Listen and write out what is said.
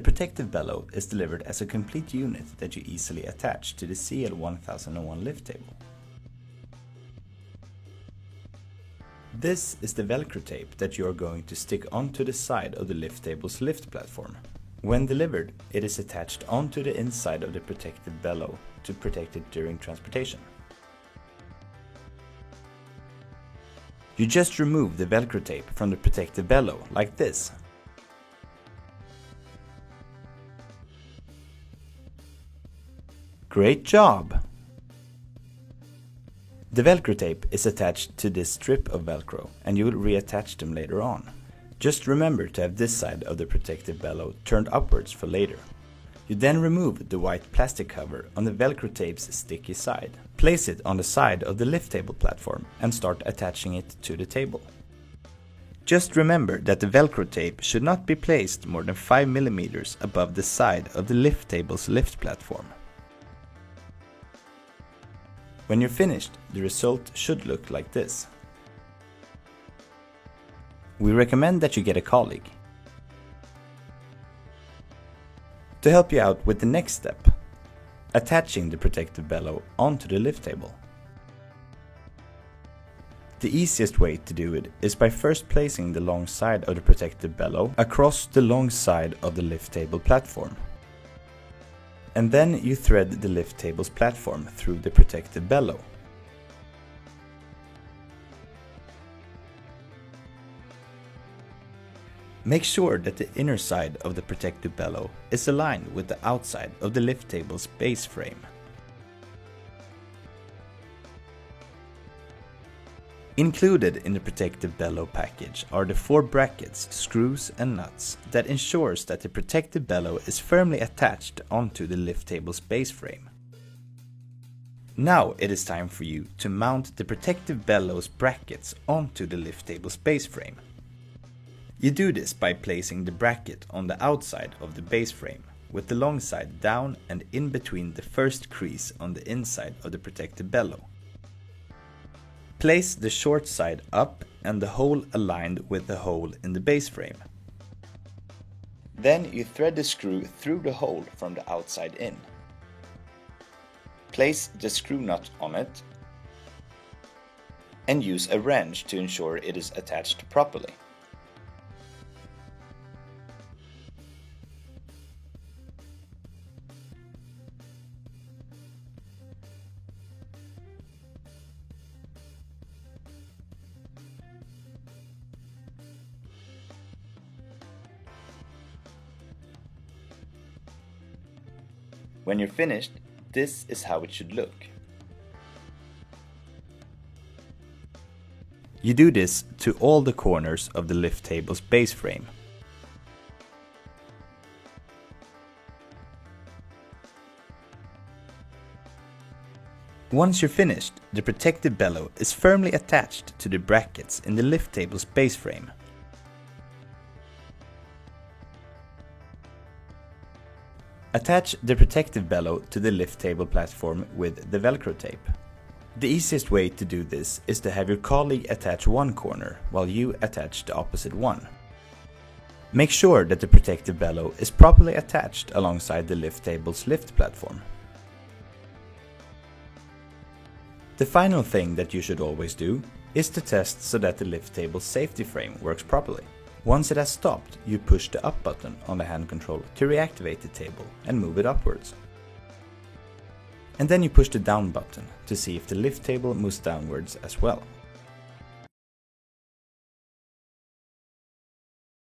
The protective bellow is delivered as a complete unit that you easily attach to the CL1001 lift table. This is the Velcro tape that you are going to stick onto the side of the lift table's lift platform. When delivered, it is attached onto the inside of the protective bellow to protect it during transportation. You just remove the Velcro tape from the protective bellow like this. Great job! The Velcro tape is attached to this strip of Velcro and you will reattach them later on. Just remember to have this side of the protective bellow turned upwards for later. You then remove the white plastic cover on the Velcro tape's sticky side. Place it on the side of the lift table platform and start attaching it to the table. Just remember that the Velcro tape should not be placed more than 5 mm above the side of the lift table's lift platform. When you're finished, the result should look like this. We recommend that you get a colleague. To help you out with the next step, attaching the protective bellow onto the lift table. The easiest way to do it is by first placing the long side of the protective bellow across the long side of the lift table platform. And then you thread the lift table's platform through the protective bellow. Make sure that the inner side of the protective bellow is aligned with the outside of the lift table's base frame. Included in the protective bellow package are the 4 brackets, screws and nuts that ensures that the protective bellow is firmly attached onto the lift table's base frame. Now it is time for you to mount the protective bellow's brackets onto the lift table's base frame. You do this by placing the bracket on the outside of the base frame, with the long side down and in between the first crease on the inside of the protective bellow. Place the short side up and the hole aligned with the hole in the base frame. Then you thread the screw through the hole from the outside in. Place the screw nut on it and use a wrench to ensure it is attached properly. When you're finished, this is how it should look. You do this to all the corners of the lift table's base frame. Once you're finished, the protective bellow is firmly attached to the brackets in the lift table's base frame. Attach the protective bellow to the lift table platform with the Velcro tape. The easiest way to do this is to have your colleague attach one corner while you attach the opposite one. Make sure that the protective bellow is properly attached alongside the lift table's lift platform. The final thing that you should always do is to test so that the lift table's safety frame works properly. Once it has stopped, you push the up button on the hand control to reactivate the table and move it upwards. And then you push the down button to see if the lift table moves downwards as well.